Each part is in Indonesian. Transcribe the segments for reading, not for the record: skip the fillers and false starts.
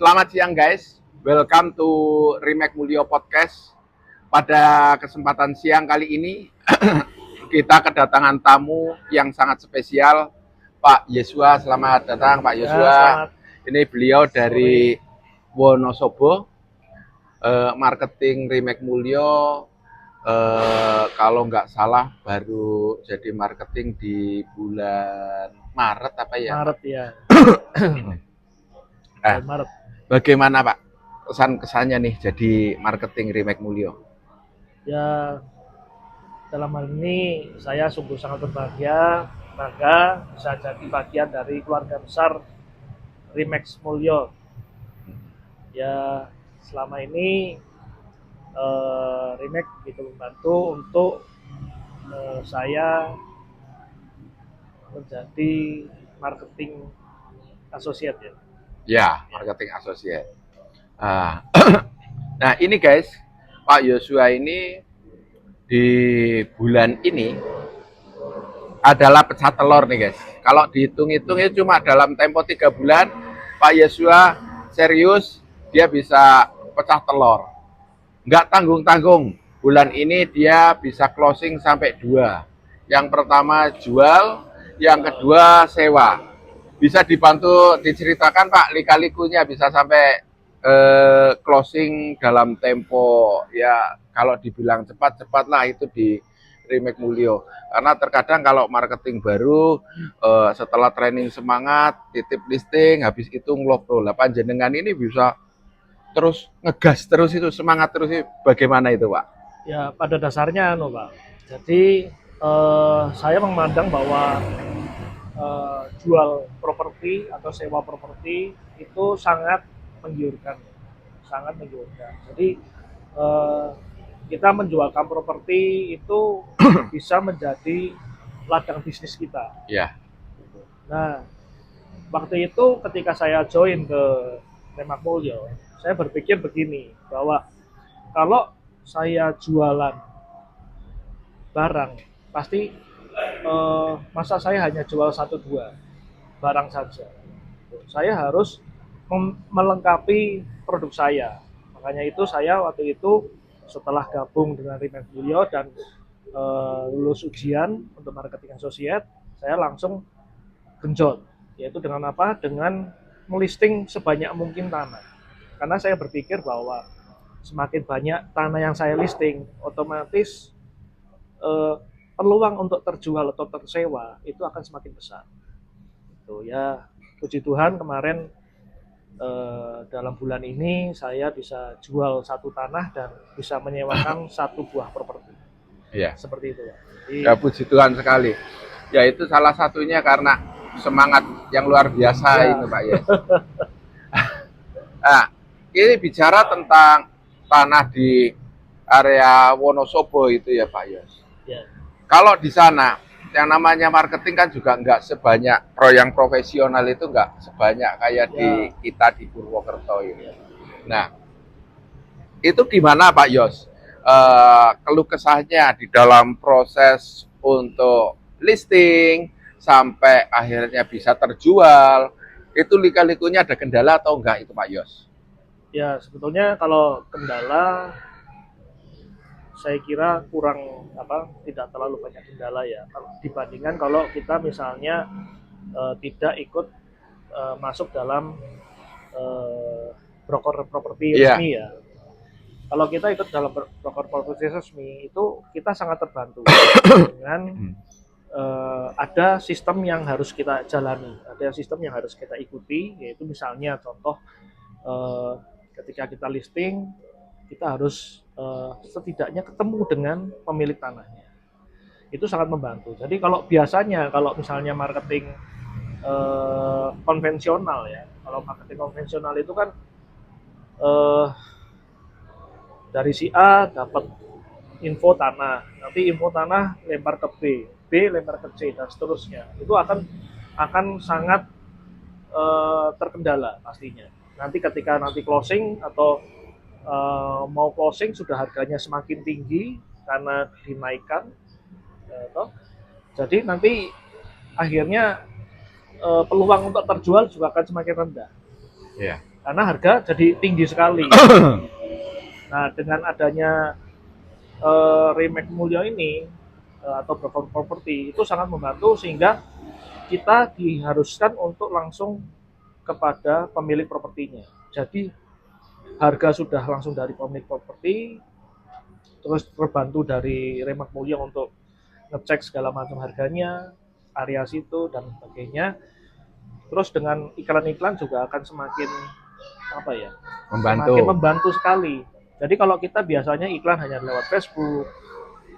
Selamat siang guys, welcome to Remake Mulyo Podcast. Pada kesempatan siang kali ini kita kedatangan tamu yang sangat spesial, Pak Yesua. Selamat datang Pak Yesua. Ini beliau dari Wonosobo, marketing Remake Mulyo. Kalau nggak salah baru jadi marketing di bulan Maret apa ya? Maret ya. Maret. Bagaimana Pak kesan-kesannya nih jadi marketing Remake Mulyo? Ya, dalam hal ini saya sungguh sangat berbahagia, bangga bisa jadi bagian dari keluarga besar Remake Mulyo. Ya, selama ini Remake itu membantu untuk saya menjadi marketing associate ya. Ya, marketing associate. Nah ini guys, Pak Yosua ini di bulan ini adalah pecah telur nih guys. Kalau dihitung-hitung itu cuma dalam tempo 3 bulan, Pak Yosua serius dia bisa pecah telur. Nggak tanggung-tanggung, bulan ini dia bisa closing sampai 2. Yang pertama jual, yang kedua sewa. Bisa dibantu diceritakan Pak lika-likunya bisa sampai closing dalam tempo ya kalau dibilang cepat lah itu di Remake Mulyo. Karena terkadang kalau marketing baru setelah training semangat, titip listing, habis itu ngelopro. Lah panjenengan ini bisa terus ngegas terus itu semangat terus itu bagaimana itu Pak? Ya pada dasarnya Pak. Jadi saya memandang bahwa jual properti atau sewa properti itu sangat menggiurkan. Jadi kita menjualkan properti itu bisa menjadi ladang bisnis kita. Ya. Nah, waktu itu ketika saya join ke Remake Mulyo, saya berpikir begini bahwa kalau saya jualan barang pasti masa saya hanya jual 1-2 barang saja. Saya harus melengkapi produk saya. Makanya itu saya waktu itu setelah gabung dengan Remake Mulyo dan lulus ujian untuk marketing associate, saya langsung genjot. Yaitu dengan apa? Dengan melisting sebanyak mungkin tanah. Karena saya berpikir bahwa semakin banyak tanah yang saya listing, otomatis peluang untuk terjual atau tersewa itu akan semakin besar. Itu ya, puji Tuhan kemarin dalam bulan ini saya bisa jual 1 tanah dan bisa menyewakan 1 buah properti. Iya. Seperti itu ya. Jadi, ya puji Tuhan sekali. Ya itu salah satunya karena semangat yang luar biasa ya. Itu Pak ya. Nah, ini bicara tentang tanah di area Wonosobo itu ya Pak Yos. Ya. Kalau di sana yang namanya marketing kan juga nggak sebanyak yang profesional itu nggak sebanyak kayak di kita di Purwokerto ini. Nah, itu gimana Pak Yos? Keluh kesahnya di dalam proses untuk listing sampai akhirnya bisa terjual, itu lika-likunya ada kendala atau enggak itu Pak Yos? Ya sebetulnya kalau kendala saya kira kurang tidak terlalu banyak kendala ya dibandingkan kalau kita misalnya tidak ikut masuk dalam broker properti resmi ya. Kalau kita ikut dalam broker properti resmi itu kita sangat terbantu dengan ada sistem yang harus kita jalani, ada sistem yang harus kita ikuti, yaitu misalnya contoh ketika kita listing kita harus setidaknya ketemu dengan pemilik tanahnya. Itu sangat membantu. Jadi kalau biasanya kalau misalnya marketing konvensional ya, kalau marketing konvensional itu kan dari si A dapat info tanah, nanti info tanah lempar ke B lempar ke C dan seterusnya. Itu akan sangat terkendala pastinya. Nanti ketika closing atau mau closing sudah harganya semakin tinggi karena dinaikkan, jadi nanti akhirnya peluang untuk terjual juga akan semakin rendah. Yeah. karena harga jadi tinggi sekali. Nah, dengan adanya Remax Mulyo ini atau Broker Property itu sangat membantu sehingga kita diharuskan untuk langsung kepada pemilik propertinya. Jadi harga sudah langsung dari pemilik properti, terus terbantu dari Remax Mulyo untuk ngecek segala macam harganya, area situ dan sebagainya. Terus dengan iklan-iklan juga akan semakin apa ya? Semakin membantu sekali. Jadi kalau kita biasanya iklan hanya lewat Facebook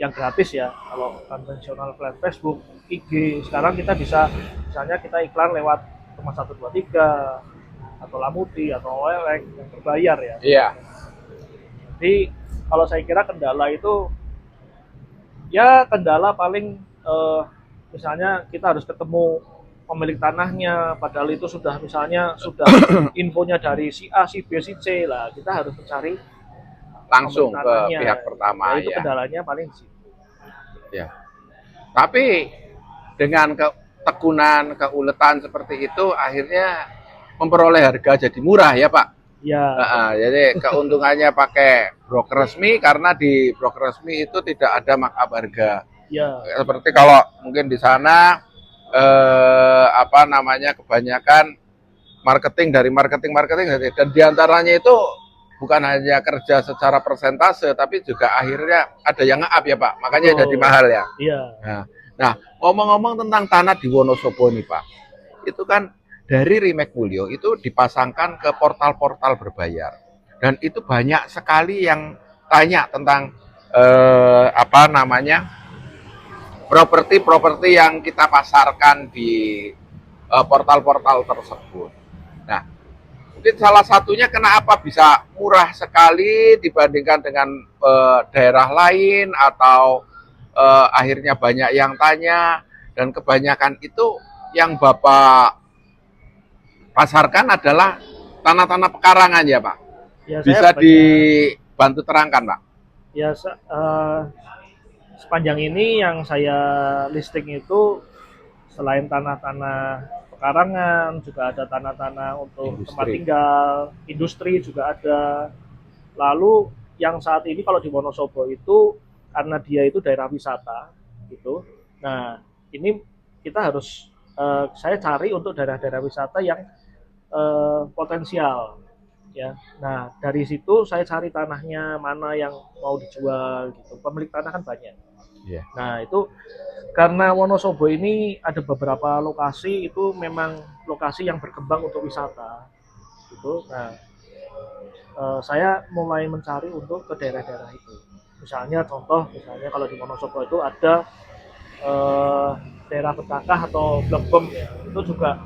yang gratis ya, kalau konvensional lewat Facebook, IG, sekarang kita bisa misalnya kita iklan lewat Rumah 123 atau Lamudi atau OLX yang berbayar ya. Iya. Jadi kalau saya kira kendala itu ya kendala paling misalnya kita harus ketemu pemilik tanahnya, padahal itu sudah misalnya sudah infonya dari si A, si B, si C lah, kita harus mencari langsung ke pihak pertama. Itu kendalanya paling sih. Ya. Tapi dengan ketekunan, keuletan seperti itu akhirnya memperoleh harga jadi murah ya Pak. Ya. Jadi keuntungannya pakai broker resmi karena di broker resmi itu tidak ada markup harga. Ya. Seperti kalau mungkin di sana kebanyakan marketing dan diantaranya itu bukan hanya kerja secara persentase, tapi juga akhirnya ada yang nge-up ya Pak, makanya jadi mahal ya. Iya. Nah, ngomong-ngomong tentang tanah di Wonosobo nih Pak, itu kan dari Remax Mulyo itu dipasangkan ke portal-portal berbayar, dan itu banyak sekali yang tanya tentang properti-properti yang kita pasarkan di portal-portal tersebut. Nah, mungkin salah satunya kenapa bisa murah sekali dibandingkan dengan daerah lain atau akhirnya banyak yang tanya, dan kebanyakan itu yang Bapak pasarkan adalah tanah-tanah pekarangan ya Pak? Ya, bisa dibantu terangkan Pak? Ya, sepanjang ini yang saya listing itu selain tanah-tanah pekarangan, juga ada tanah-tanah untuk tempat tinggal, industri juga ada. Lalu yang saat ini kalau di Wonosobo itu karena dia itu daerah wisata gitu. Nah, ini kita harus saya cari untuk daerah-daerah wisata yang potensial ya. Nah, dari situ saya cari tanahnya mana yang mau dijual gitu. Pemilik tanah kan banyak. Yeah. Nah, itu karena Wonosobo ini ada beberapa lokasi itu memang lokasi yang berkembang untuk wisata gitu. Nah, saya mulai mencari untuk ke daerah-daerah itu. Misalnya kalau di Wonosobo itu ada daerah Petakah atau Blok Bem ya, itu juga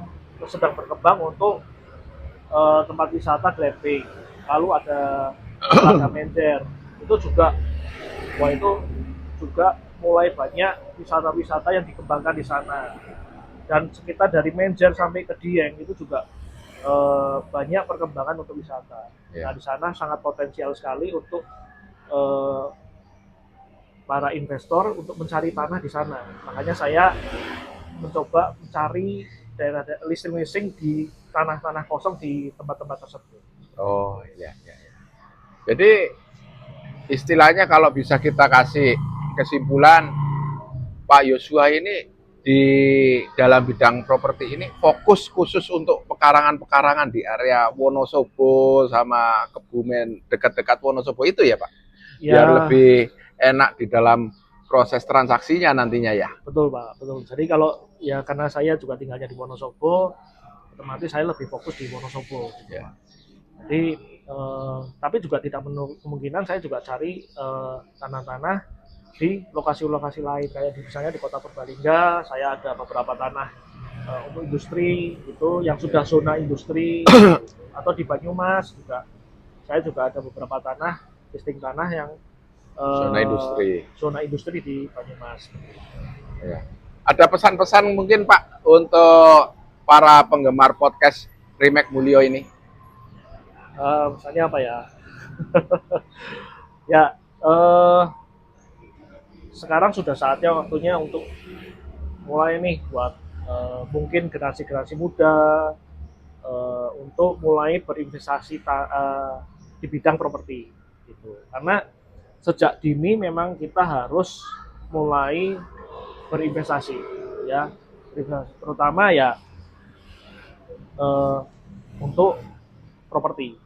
sedang berkembang untuk tempat wisata glamping. Lalu ada Telaga Menjer, itu juga mulai banyak wisata-wisata yang dikembangkan di sana. Dan sekitar dari Menjer sampai ke Dieng itu juga banyak perkembangan untuk wisata. Yeah. Nah, di sana sangat potensial sekali untuk para investor untuk mencari tanah di sana. Makanya saya mencoba mencari daerah listing di tanah-tanah kosong di tempat-tempat tersebut. Oh iya. Jadi istilahnya kalau bisa kita kasih kesimpulan, Pak Yosua ini di dalam bidang properti ini fokus khusus untuk pekarangan-pekarangan di area Wonosobo sama Kebumen dekat-dekat Wonosobo itu ya Pak? Ya. Biar lebih enak di dalam proses transaksinya nantinya ya. Betul Pak, betul. Jadi kalau ya karena saya juga tinggalnya di Wonosobo, otomatis saya lebih fokus di Wonosobo. Gitu. Ya. Jadi tapi juga tidak menutup kemungkinan saya juga cari tanah-tanah di lokasi-lokasi lain, kayak misalnya di Kota Purbalingga saya ada beberapa tanah untuk industri itu yang sudah zona industri atau di Banyumas juga saya juga ada beberapa tanah listing tanah yang zona industri di Banyumas. Ya. Ada pesan-pesan mungkin Pak untuk para penggemar podcast Remax Mulyo ini? Misalnya apa ya? Ya, sekarang sudah saatnya waktunya untuk mulai nih buat mungkin generasi-generasi muda untuk mulai berinvestasi di bidang properti gitu. Karena sejak dini memang kita harus mulai berinvestasi ya, terutama ya untuk properti.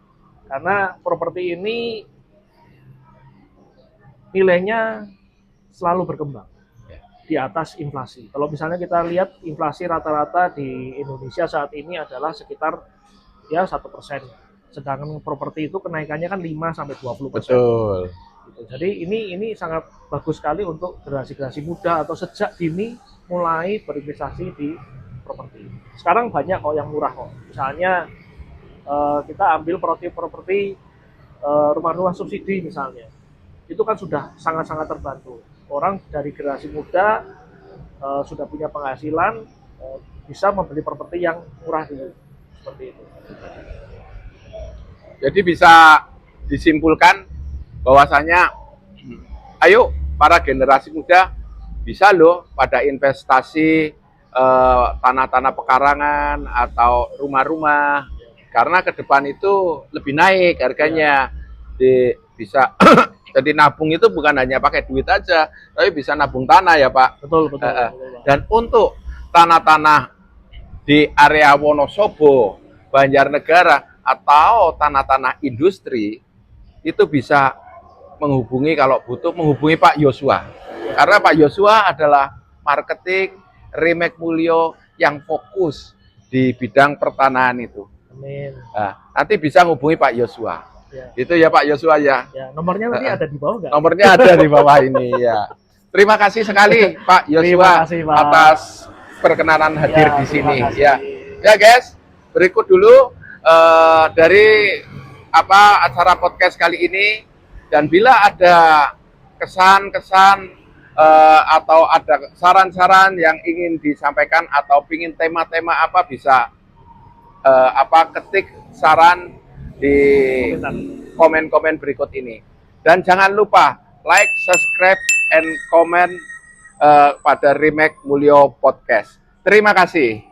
Karena properti ini nilainya selalu berkembang di atas inflasi. Kalau misalnya kita lihat inflasi rata-rata di Indonesia saat ini adalah sekitar ya 1%. Sedangkan properti itu kenaikannya kan 5-20%. Betul. Gitu. Jadi ini sangat bagus sekali untuk generasi-generasi muda atau sejak dini mulai berinvestasi di properti. Sekarang banyak kok yang murah kok. Misalnya kita ambil properti rumah-rumah subsidi misalnya. Itu kan sudah sangat-sangat terbantu. Orang dari generasi muda sudah punya penghasilan, bisa membeli properti yang murah dulu. Seperti itu. Jadi bisa disimpulkan bahwasanya ayo para generasi muda bisa loh pada investasi tanah-tanah pekarangan atau rumah-rumah, karena ke depan itu lebih naik harganya. Bisa jadi nabung itu bukan hanya pakai duit aja, tapi bisa nabung tanah ya Pak. Betul. Dan untuk tanah-tanah di area Wonosobo, Banjarnegara, atau tanah-tanah industri, itu bisa menghubungi, kalau butuh menghubungi Pak Yosua. Karena Pak Yosua adalah marketing Remax Mulyo yang fokus di bidang pertanahan itu. Amin. Nah, nanti bisa menghubungi Pak Yosua. Ya. Itu ya Pak Yosua ya. Ya, nomornya nanti ada di bawah nggak? Nomornya ada di bawah ini ya. Terima kasih sekali Pak Yosua atas perkenanan hadir di sini ya. Ya guys, berikut dulu dari acara podcast kali ini, dan bila ada kesan-kesan atau ada saran-saran yang ingin disampaikan atau ingin tema-tema apa, bisa ketik saran di komen-komen berikut ini. Dan jangan lupa like, subscribe, and comment pada Remax Mulyo Podcast. Terima kasih.